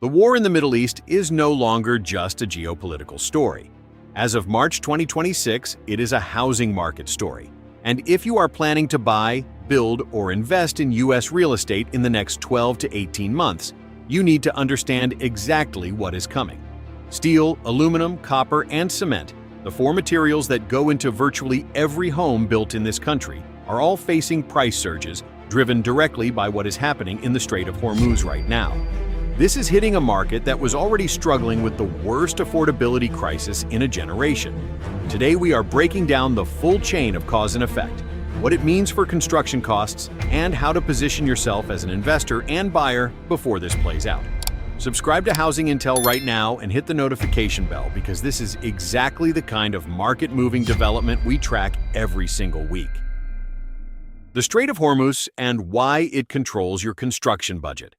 The war in the Middle East is no longer just a geopolitical story. As of March 2026, it is a housing market story. And if you are planning to buy, build, or invest in U.S. real estate in the next 12 to 18 months, you need to understand exactly what is coming. Steel, aluminum, copper, and cement, the four materials that go into virtually every home built in this country, are all facing price surges driven directly by what is happening in the Strait of Hormuz right now. This is hitting a market that was already struggling with the worst affordability crisis in a generation. Today we are breaking down the full chain of cause and effect, what it means for construction costs, and how to position yourself as an investor and buyer before this plays out. Subscribe to Housing Intel right now and hit the notification bell because this is exactly the kind of market-moving development we track every single week. The Strait of Hormuz and why it controls your construction budget.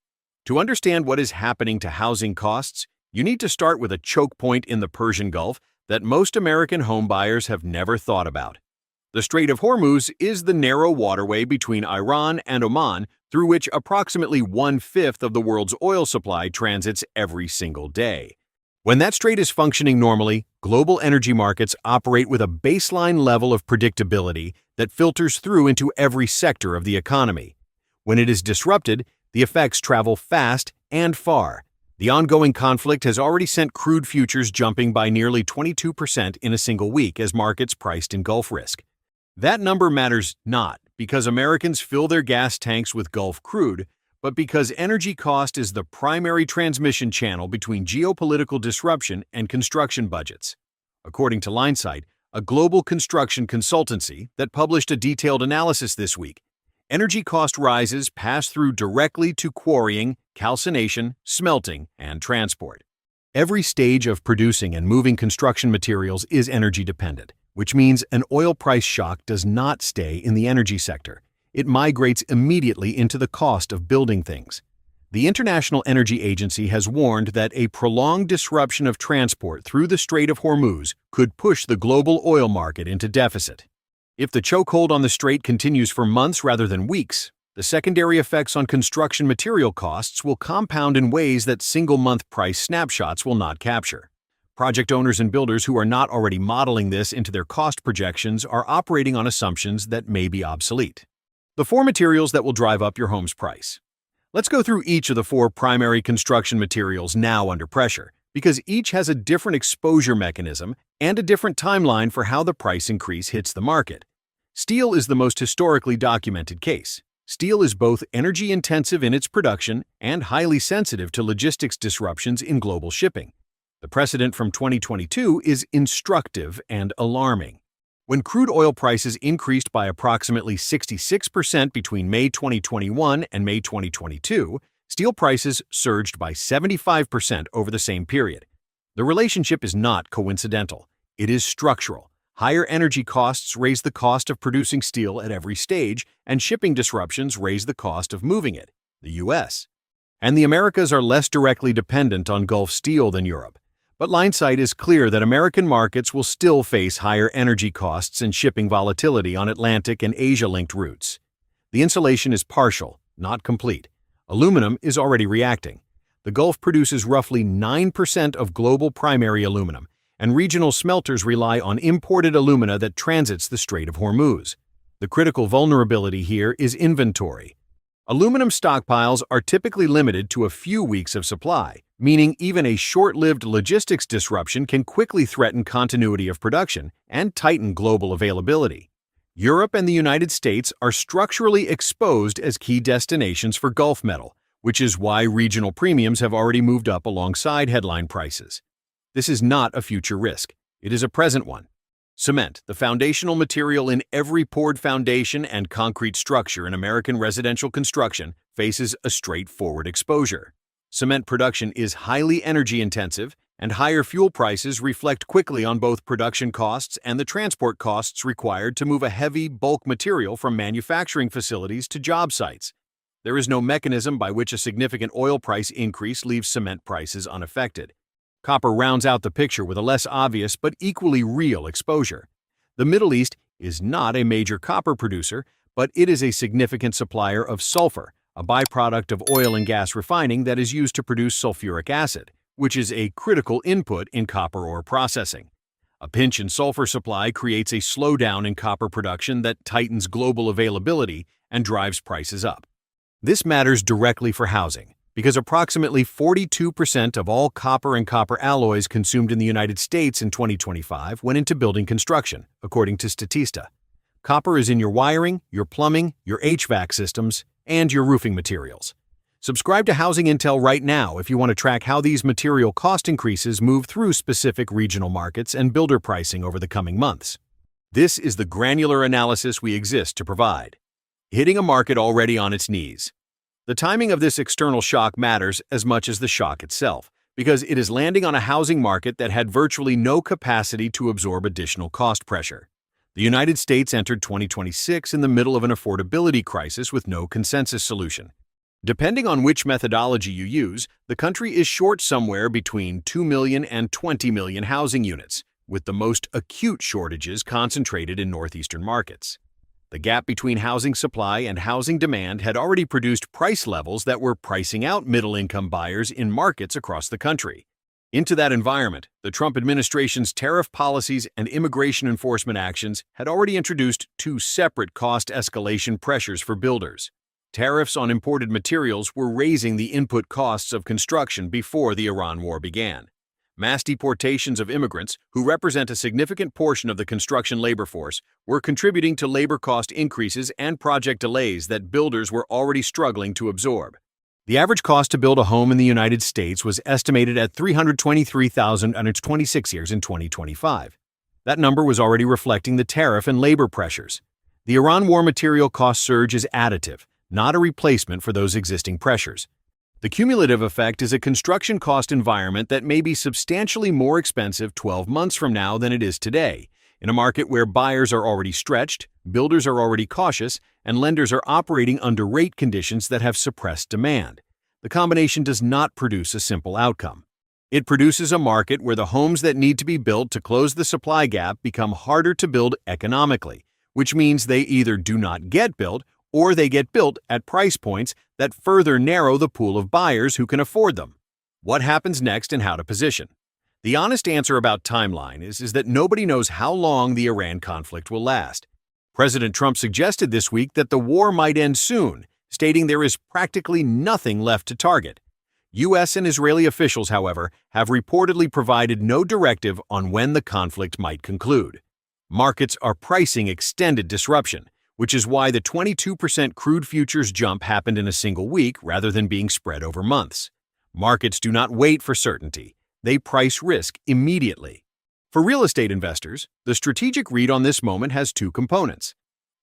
To understand what is happening to housing costs, you need to start with a choke point in the Persian Gulf that most American homebuyers have never thought about. The Strait of Hormuz is the narrow waterway between Iran and Oman through which approximately 1/5 of the world's oil supply transits every single day. When that strait is functioning normally, global energy markets operate with a baseline level of predictability that filters through into every sector of the economy. When it is disrupted, the effects travel fast and far. The ongoing conflict has already sent crude futures jumping by nearly 22% in a single week as markets priced in Gulf risk. That number matters not because Americans fill their gas tanks with Gulf crude, but because energy cost is the primary transmission channel between geopolitical disruption and construction budgets. According to Linesight, a global construction consultancy that published a detailed analysis this week, energy cost rises pass through directly to quarrying, calcination, smelting, and transport. Every stage of producing and moving construction materials is energy dependent, which means an oil price shock does not stay in the energy sector. It migrates immediately into the cost of building things. The International Energy Agency has warned that a prolonged disruption of transport through the Strait of Hormuz could push the global oil market into deficit. If the chokehold on the strait continues for months rather than weeks, the secondary effects on construction material costs will compound in ways that single-month price snapshots will not capture. Project owners and builders who are not already modeling this into their cost projections are operating on assumptions that may be obsolete. The four materials that will drive up your home's price. Let's go through each of the four primary construction materials now under pressure, because each has a different exposure mechanism and a different timeline for how the price increase hits the market. Steel is the most historically documented case. Steel is both energy-intensive in its production and highly sensitive to logistics disruptions in global shipping. The precedent from 2022 is instructive and alarming. When crude oil prices increased by approximately 66% between May 2021 and May 2022, steel prices surged by 75% over the same period. The relationship is not coincidental. It is structural. Higher energy costs raise the cost of producing steel at every stage, and shipping disruptions raise the cost of moving it, the U.S. And the Americas are less directly dependent on Gulf steel than Europe. But Linesight is clear that American markets will still face higher energy costs and shipping volatility on Atlantic and Asia-linked routes. The insulation is partial, not complete. Aluminum is already reacting. The Gulf produces roughly 9% of global primary aluminum, and regional smelters rely on imported alumina that transits the Strait of Hormuz. The critical vulnerability here is inventory. Aluminum stockpiles are typically limited to a few weeks of supply, meaning even a short-lived logistics disruption can quickly threaten continuity of production and tighten global availability. Europe and the United States are structurally exposed as key destinations for Gulf metal, which is why regional premiums have already moved up alongside headline prices. This is not a future risk. It is a present one. Cement, the foundational material in every poured foundation and concrete structure in American residential construction, faces a straightforward exposure. Cement production is highly energy-intensive, and higher fuel prices reflect quickly on both production costs and the transport costs required to move a heavy, bulk material from manufacturing facilities to job sites. There is no mechanism by which a significant oil price increase leaves cement prices unaffected. Copper rounds out the picture with a less obvious but equally real exposure. The Middle East is not a major copper producer, but it is a significant supplier of sulfur, a byproduct of oil and gas refining that is used to produce sulfuric acid, which is a critical input in copper ore processing. A pinch in sulfur supply creates a slowdown in copper production that tightens global availability and drives prices up. This matters directly for housing, because approximately 42% of all copper and copper alloys consumed in the United States in 2025 went into building construction, according to Statista. Copper is in your wiring, your plumbing, your HVAC systems, and your roofing materials. Subscribe to Housing Intel right now if you want to track how these material cost increases move through specific regional markets and builder pricing over the coming months. This is the granular analysis we exist to provide. Hitting a market already on its knees. The timing of this external shock matters as much as the shock itself, because it is landing on a housing market that had virtually no capacity to absorb additional cost pressure. The United States entered 2026 in the middle of an affordability crisis with no consensus solution. Depending on which methodology you use, the country is short somewhere between 2 million and 20 million housing units, with the most acute shortages concentrated in northeastern markets. The gap between housing supply and housing demand had already produced price levels that were pricing out middle-income buyers in markets across the country. Into that environment, the Trump administration's tariff policies and immigration enforcement actions had already introduced two separate cost escalation pressures for builders. Tariffs on imported materials were raising the input costs of construction before the Iran war began. Mass deportations of immigrants, who represent a significant portion of the construction labor force, were contributing to labor cost increases and project delays that builders were already struggling to absorb. The average cost to build a home in the United States was estimated at $323,026 in 2025. That number was already reflecting the tariff and labor pressures. The Iran war material cost surge is additive, not a replacement for those existing pressures. The cumulative effect is a construction cost environment that may be substantially more expensive 12 months from now than it is today, in a market where buyers are already stretched, builders are already cautious, and lenders are operating under rate conditions that have suppressed demand. The combination does not produce a simple outcome. It produces a market where the homes that need to be built to close the supply gap become harder to build economically, which means they either do not get built or they get built at price points that further narrow the pool of buyers who can afford them. What happens next and how to position? The honest answer about timeline is that nobody knows how long the Iran conflict will last. President Trump suggested this week that the war might end soon, stating there is practically nothing left to target. U.S. and Israeli officials, however, have reportedly provided no directive on when the conflict might conclude. Markets are pricing extended disruption, which is why the 22% crude futures jump happened in a single week rather than being spread over months. Markets do not wait for certainty. They price risk immediately. For real estate investors, the strategic read on this moment has two components.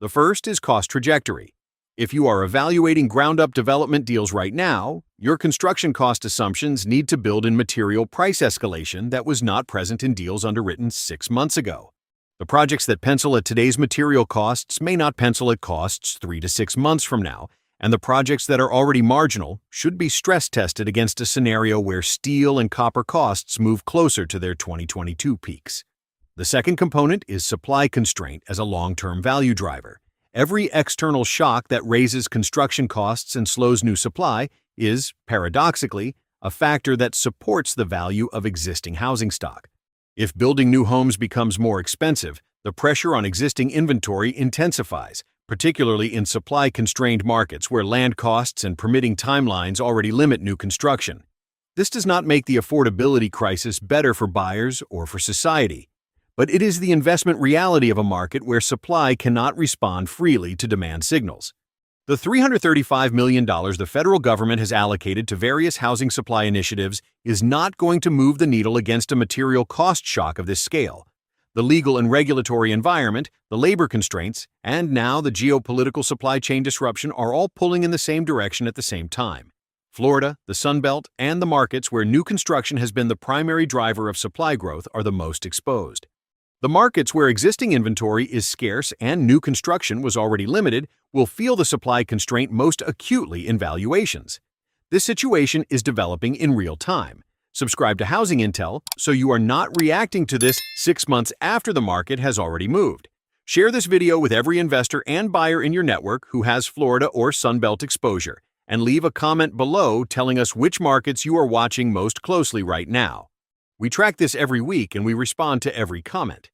The first is cost trajectory. If you are evaluating ground-up development deals right now, your construction cost assumptions need to build in material price escalation that was not present in deals underwritten 6 months ago. The projects that pencil at today's material costs may not pencil at costs 3 to 6 months from now, and the projects that are already marginal should be stress-tested against a scenario where steel and copper costs move closer to their 2022 peaks. The second component is supply constraint as a long-term value driver. Every external shock that raises construction costs and slows new supply is, paradoxically, a factor that supports the value of existing housing stock. If building new homes becomes more expensive, the pressure on existing inventory intensifies, particularly in supply-constrained markets where land costs and permitting timelines already limit new construction. This does not make the affordability crisis better for buyers or for society, but it is the investment reality of a market where supply cannot respond freely to demand signals. The $335 million the federal government has allocated to various housing supply initiatives is not going to move the needle against a material cost shock of this scale. The legal and regulatory environment, the labor constraints, and now the geopolitical supply chain disruption are all pulling in the same direction at the same time. Florida, the Sun Belt, and the markets where new construction has been the primary driver of supply growth are the most exposed. The markets where existing inventory is scarce and new construction was already limited will feel the supply constraint most acutely in valuations. This situation is developing in real time. Subscribe to Housing Intel so you are not reacting to this 6 months after the market has already moved. Share this video with every investor and buyer in your network who has Florida or Sun Belt exposure, and leave a comment below telling us which markets you are watching most closely right now. We track this every week and we respond to every comment.